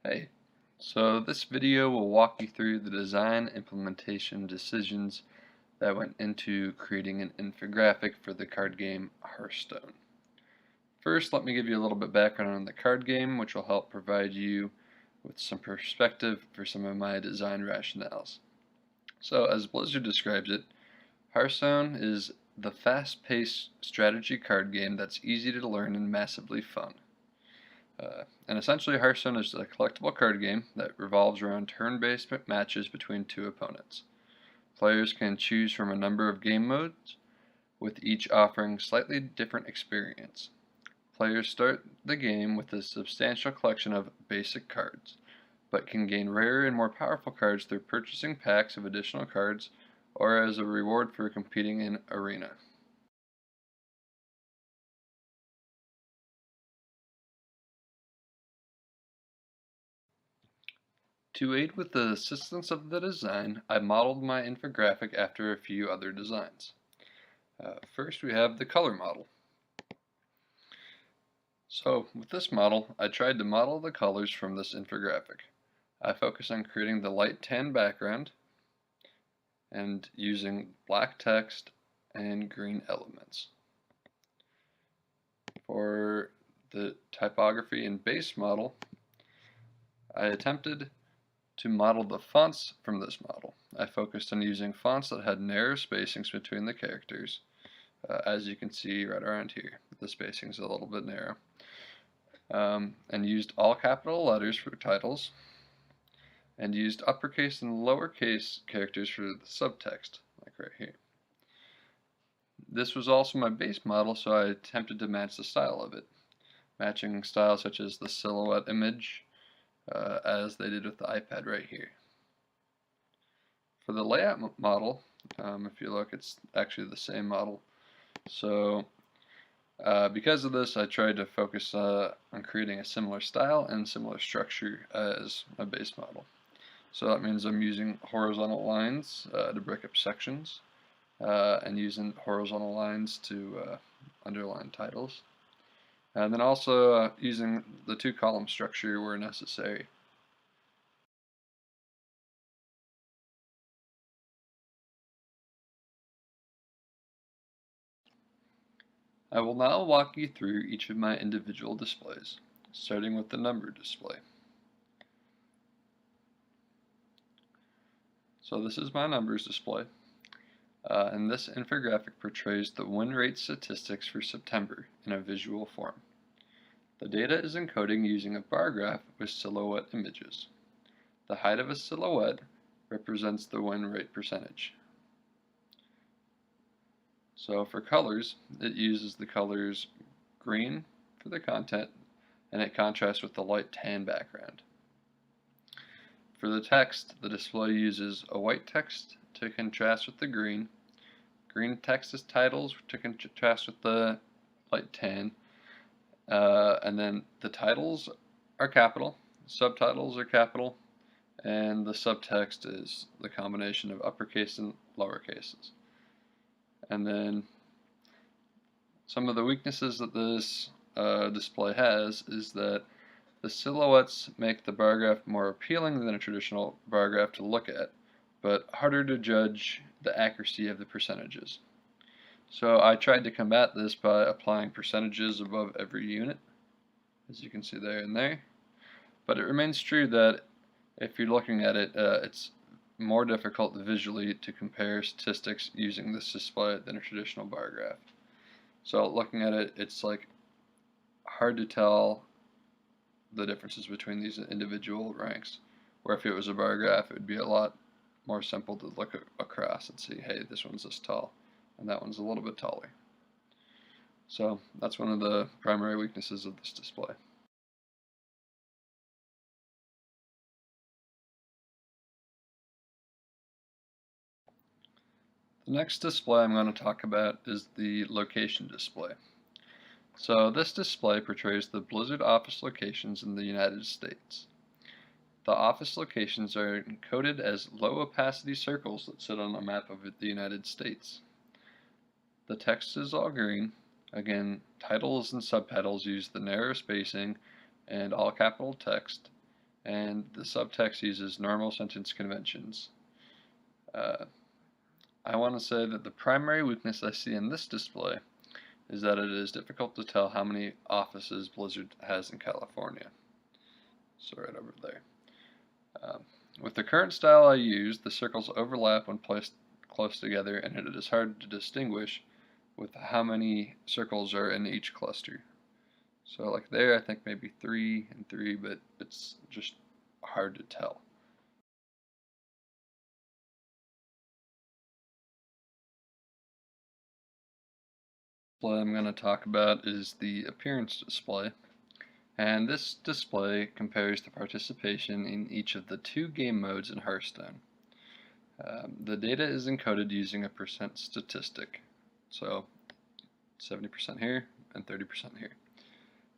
Hey, so this video will walk you through the design implementation decisions that went into creating an infographic for the card game Hearthstone. First, let me give you a little bit background on the card game, which will help provide you with some perspective for some of my design rationales. So, as Blizzard describes it, Hearthstone is the fast-paced strategy card game that's easy to learn and massively fun. And essentially, Hearthstone is a collectible card game that revolves around turn-based matches between two opponents. Players can choose from a number of game modes, with each offering slightly different experience. Players start the game with a substantial collection of basic cards, but can gain rarer and more powerful cards through purchasing packs of additional cards or as a reward for competing in Arena. To aid with the assistance of the design, I modeled my infographic after a few other designs. First, we have the color model. So, with this model, I tried to model the colors from this infographic. I focused on creating the light tan background and using black text and green elements. For the typography and base model, I attempted to model the fonts from this model. I focused on using fonts that had narrow spacings between the characters, as you can see right around here. The spacing is a little bit narrow. And used all capital letters for titles, and used uppercase and lowercase characters for the subtext, like right here. This was also my base model, so I attempted to match the style of it, matching styles such as the silhouette image, as they did with the iPad right here. For the layout model, if you look, it's actually the same model. So because of this, I tried to focus on creating a similar style and similar structure as my base model. So that means I'm using horizontal lines to break up sections, and using horizontal lines to underline titles. And then also using the two-column structure where necessary. I will now walk you through each of my individual displays, starting with the number display. So this is my numbers display, and this infographic portrays the win rate statistics for September in a visual form. The data is encoding using a bar graph with silhouette images. The height of a silhouette represents the win rate percentage. So for colors, it uses the colors green for the content, and it contrasts with the light tan background. For the text, the display uses a white text to contrast with the green text as titles to contrast with the light tan, and then the titles are capital, subtitles are capital, and the subtext is the combination of uppercase and lowercases. And then some of the weaknesses that this display has is that the silhouettes make the bar graph more appealing than a traditional bar graph to look at, but harder to judge the accuracy of the percentages. So I tried to combat this by applying percentages above every unit, as you can see there and there. But it remains true that if you're looking at it, it's more difficult visually to compare statistics using this display than a traditional bar graph. So looking at it, it's like hard to tell the differences between these individual ranks. Where if it was a bar graph, it would be a lot more simple to look across and see, hey, this one's this tall, and that one's a little bit taller. So that's one of the primary weaknesses of this display. The next display I'm going to talk about is the location display. So this display portrays the Blizzard office locations in the United States. The office locations are encoded as low opacity circles that sit on a map of the United States. The text is all green. Again, titles and subtitles use the narrow spacing and all capital text, and the subtext uses normal sentence conventions. I want to say that the primary weakness I see in this display is that it is difficult to tell how many offices Blizzard has in California. So right over there. With the current style I use, the circles overlap when placed close together, and it is hard to distinguish with how many circles are in each cluster. So like there, I think maybe 3 and 3, but it's just hard to tell. What I'm going to talk about is the appearance display, and this display compares the participation in each of the 2 game modes in Hearthstone. The data is encoded using a percent statistic, so 70% here and 30% here.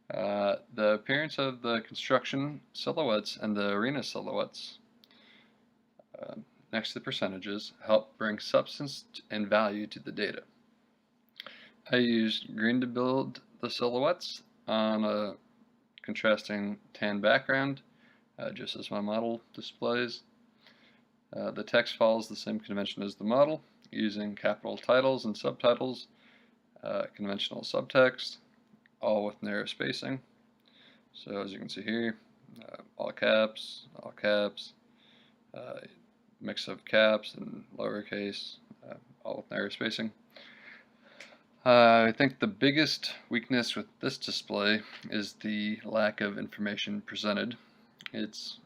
The appearance of the construction silhouettes and the arena silhouettes next to the percentages help bring substance and value to the data. I used green to build the silhouettes on a contrasting tan background, just as my model displays. The text follows the same convention as the model, using capital titles and subtitles, conventional subtext, all with narrow spacing. So as you can see here, all caps, mix of caps and lowercase, all with narrow spacing. I think the biggest weakness with this display is the lack of information presented. It's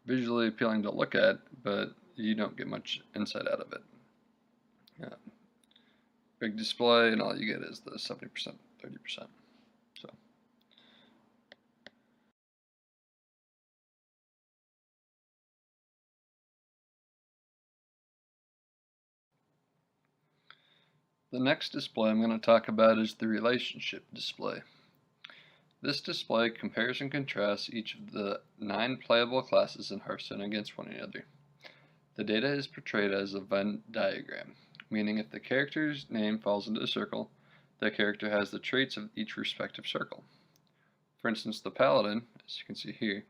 visually appealing to look at, but you don't get much insight out of it. Big display, and all you get is the 70%, 30%. So. The next display I'm going to talk about is the relationship display. This display compares and contrasts each of the 9 playable classes in Hearthstone against one another. The data is portrayed as a Venn diagram, meaning if the character's name falls into a circle, the character has the traits of each respective circle. For instance, the Paladin, as you can see here,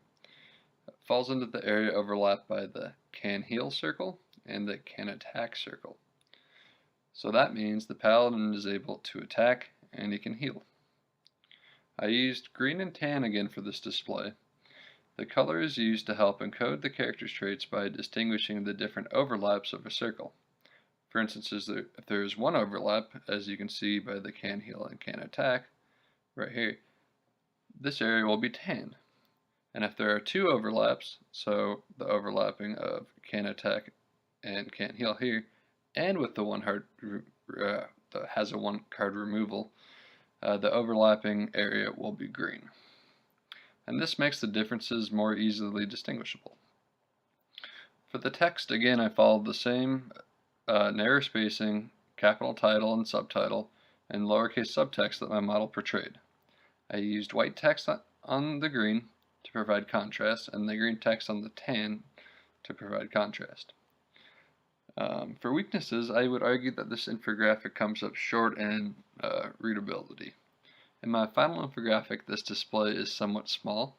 falls into the area overlapped by the can heal circle and the can attack circle. So that means the Paladin is able to attack and he can heal. I used green and tan again for this display. The color is used to help encode the character's traits by distinguishing the different overlaps of a circle. For instance, if there is one overlap, as you can see by the can heal and can attack, right here, this area will be tan. And if there are 2 overlaps, so the overlapping of can attack and can heal here, and with the one that has a 1 card removal, the overlapping area will be green. And this makes the differences more easily distinguishable. For the text, again, I followed the same narrow spacing, capital title and subtitle, and lowercase subtext that my model portrayed. I used white text on the green to provide contrast, and the green text on the tan to provide contrast. For weaknesses, I would argue that this infographic comes up short in readability. In my final infographic, this display is somewhat small,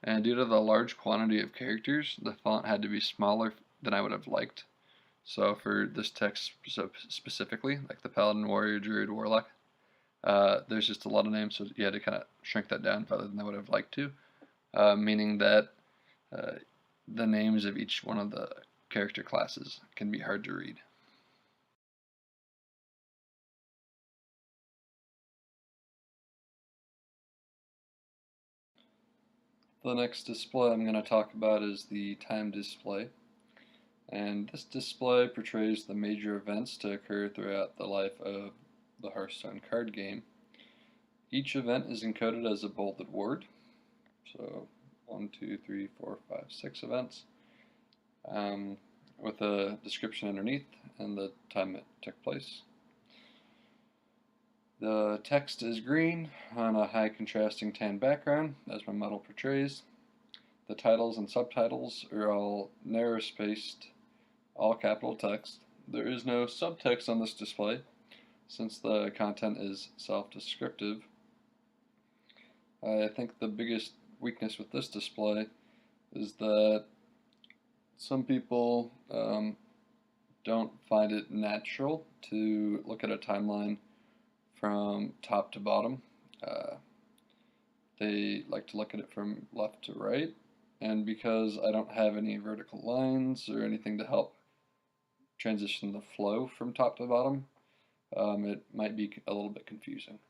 and due to the large quantity of characters, the font had to be smaller than I would have liked. So for this text specifically, like the Paladin, Warrior, Druid, Warlock, there's just a lot of names, so you had to kind of shrink that down farther than I would have liked to, meaning that the names of each one of the character classes can be hard to read. The next display I'm going to talk about is the time display. And this display portrays the major events to occur throughout the life of the Hearthstone card game. Each event is encoded as a bolded word. So 1, 2, 3, 4, 5, 6 events. With a description underneath and the time it took place. The text is green on a high contrasting tan background, as my model portrays. The titles and subtitles are all narrow spaced, all capital text. There is no subtext on this display, since the content is self-descriptive. I think the biggest weakness with this display is that some people don't find it natural to look at a timeline from top to bottom. They like to look at it from left to right, and because I don't have any vertical lines or anything to help transition the flow from top to bottom, it might be a little bit confusing.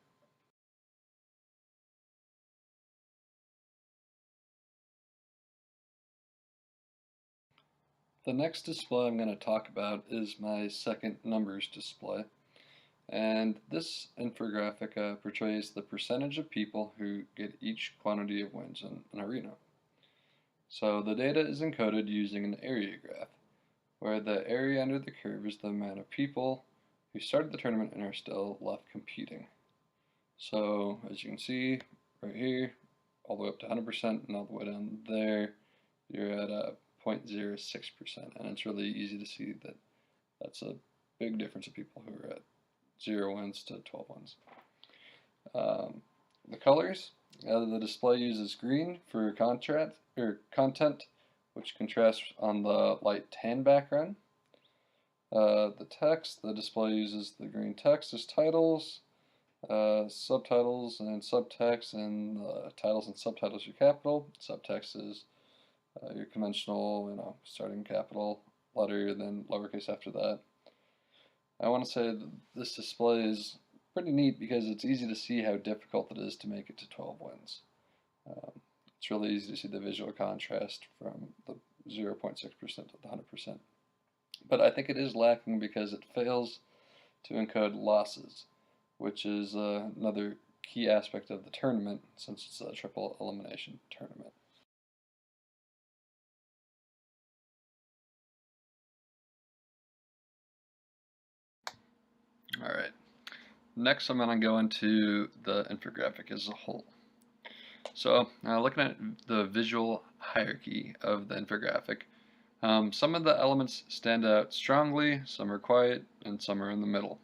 The next display I'm going to talk about is my second numbers display. And this infographic portrays the percentage of people who get each quantity of wins in an arena. So the data is encoded using an area graph, where the area under the curve is the amount of people who started the tournament and are still left competing. So as you can see right here, all the way up to 100% and all the way down there, you're at 0.06%, and it's really easy to see that that's a big difference of people who are at 0 wins to 12 wins. The colors, the display uses green for content, which contrasts on the light tan background. The text, the display uses the green text as titles, subtitles and subtext, and titles and subtitles are capital. Subtext is your conventional, starting capital letter, then lowercase after that. I want to say that this display is pretty neat because it's easy to see how difficult it is to make it to 12 wins. It's really easy to see the visual contrast from the 0.6% to the 100%. But I think it is lacking because it fails to encode losses, which is another key aspect of the tournament since it's a triple elimination tournament. Alright, next I'm going to go into the infographic as a whole. So, looking at the visual hierarchy of the infographic, some of the elements stand out strongly, some are quiet, and some are in the middle.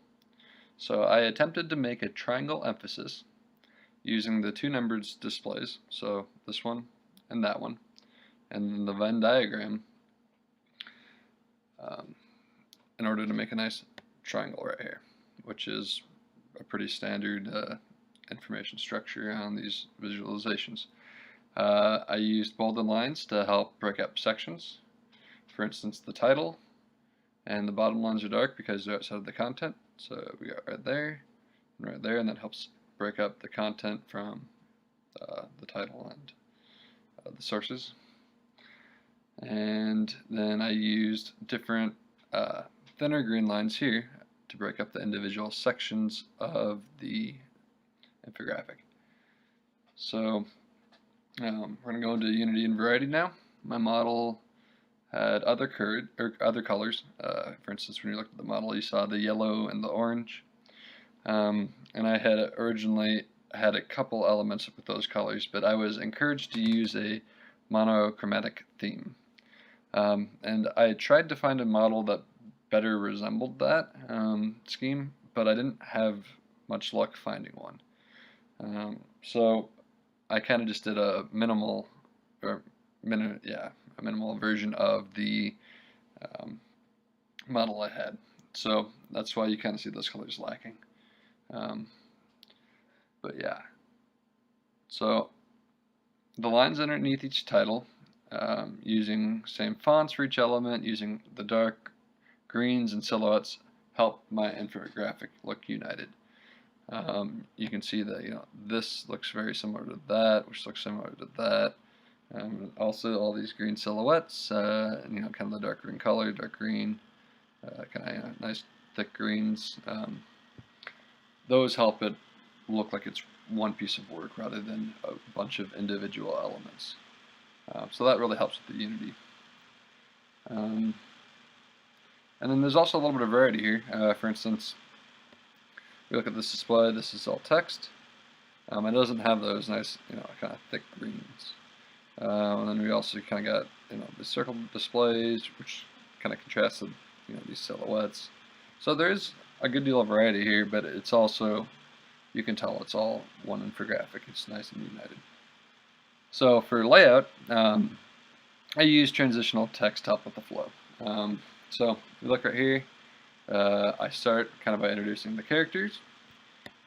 So I attempted to make a triangle emphasis using the two numbered displays, so this one and that one, and then the Venn diagram in order to make a nice triangle right here, which is a pretty standard information structure on these visualizations. I used bolded lines to help break up sections. For instance, the title and the bottom lines are dark because they're outside of the content. So we got right there, and that helps break up the content from the title and the sources. And then I used different thinner green lines here to break up the individual sections of the infographic. So we're going to go into Unity and Variety now. My model had other colors. For instance, when you looked at the model, you saw the yellow and the orange. And I had originally had a couple elements with those colors, but I was encouraged to use a monochromatic theme. And I tried to find a model that better resembled that scheme, but I didn't have much luck finding one. So I kind of just did a minimal version of the model I had. So that's why you kind of see those colors lacking. But yeah. So the lines underneath each title, using same fonts for each element, using the dark greens and silhouettes, help my infographic look united. You can see that this looks very similar to that, which looks similar to that. Also, all these green silhouettes, kind of the dark green color, dark green, kind of nice thick greens. Those help it look like it's one piece of work rather than a bunch of individual elements. So that really helps with the unity. And then there's also a little bit of variety here. For instance, we look at this display. This is all text. It doesn't have those nice, kind of thick greens. And then we also kind of got, the circle displays, which kind of contrasted, these silhouettes. So there's a good deal of variety here, but it's also, you can tell it's all one infographic. It's nice and united. So for layout, I use transitional text to help with the flow. So if you look right here, I start kind of by introducing the characters,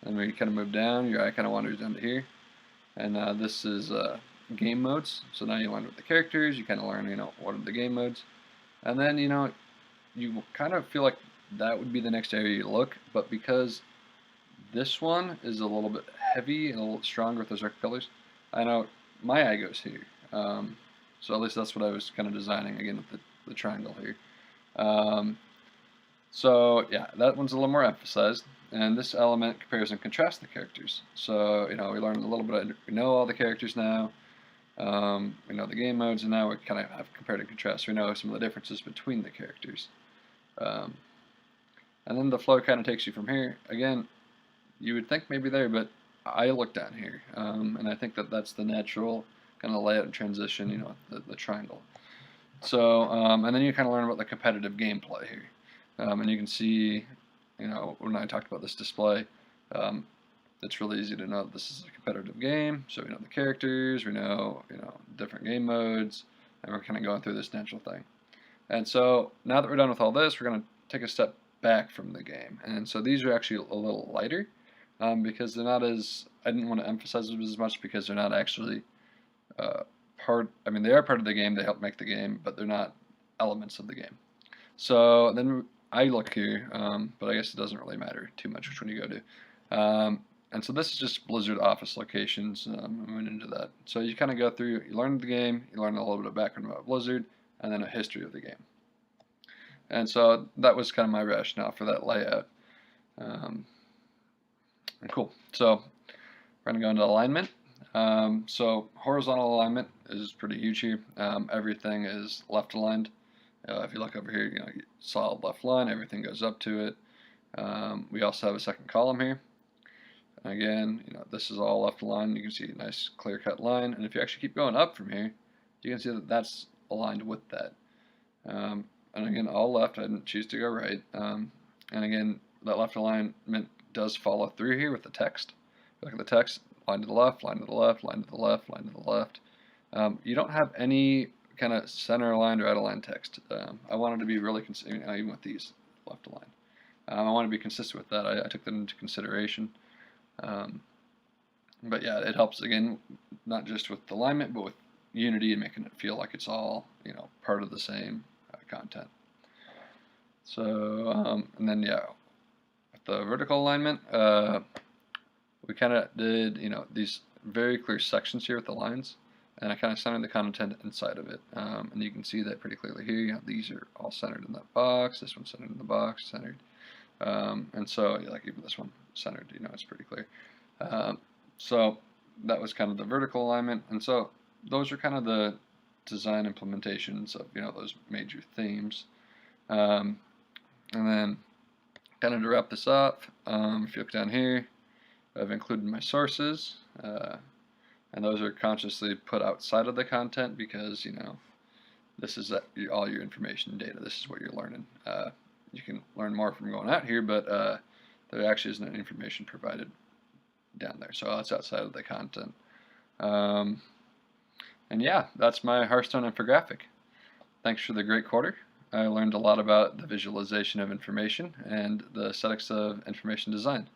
and we kind of move down. Your eye kind of wanders down to here, and this is game modes. So now you learn with the characters. You kind of learn, what are the game modes, and then you kind of feel like that would be the next area you look, but because this one is a little bit heavy and a little stronger with those dark colors, I know my eye goes here. So at least that's what I was kind of designing, again, with the triangle here. So yeah, that one's a little more emphasized, and this element compares and contrasts the characters. So we learned a little bit, we know all the characters now, we know the game modes, and now we kind of have compared and contrast. We know some of the differences between the characters. And then the flow kind of takes you from here. Again, you would think maybe there, but I look down here, and I think that that's the natural kind of layout and transition, the triangle. So, and then you kind of learn about the competitive gameplay here. And you can see, when I talked about this display, it's really easy to know that this is a competitive game. So we know the characters, we know, different game modes, and we're kind of going through this natural thing. And so now that we're done with all this, we're going to take a step back from the game. And so these are actually a little lighter, because they're not as, I didn't want to emphasize them as much because they're not actually they are part of the game, they help make the game, but they're not elements of the game. So then I look here, but I guess it doesn't really matter too much which one you go to. And so this is just Blizzard office locations. I went into that. So you kind of go through, you learn the game, you learn a little bit of background about Blizzard, and then a history of the game. And so that was kind of my rationale for that layout. Cool. So we're going to go into alignment. So horizontal alignment is pretty huge here. Everything is left aligned. If you look over here, solid left line, everything goes up to it. We also have a second column here. Again, this is all left aligned. You can see a nice clear-cut line. And if you actually keep going up from here, you can see that that's aligned with that. And again, all left. I didn't choose to go right. And again, that left alignment does follow through here with the text. Look at the text. Line to the left, line to the left, line to the left, line to the left. You don't have any kind of center aligned or out aligned text. I wanted to be really consistent, even with these left aligned. I want to be consistent with that. I took that into consideration. But yeah, it helps, again, not just with alignment, but with unity and making it feel like it's all, part of the same content. So, and then, yeah, with the vertical alignment, we kind of did, these very clear sections here with the lines, and I kind of centered the content inside of it. And you can see that pretty clearly here. These are all centered in that box. This one's centered in the box, centered. And so, like even this one centered, it's pretty clear. So that was kind of the vertical alignment. And so those are kind of the design implementations of, those major themes. And then kind of to wrap this up, if you look down here, I've included my sources, and those are consciously put outside of the content because, this is all your information and data. This is what you're learning. You can learn more from going out here, but there actually isn't any information provided down there, so it's outside of the content. And yeah, that's my Hearthstone Infographic. Thanks for the great quarter. I learned a lot about the visualization of information and the aesthetics of information design.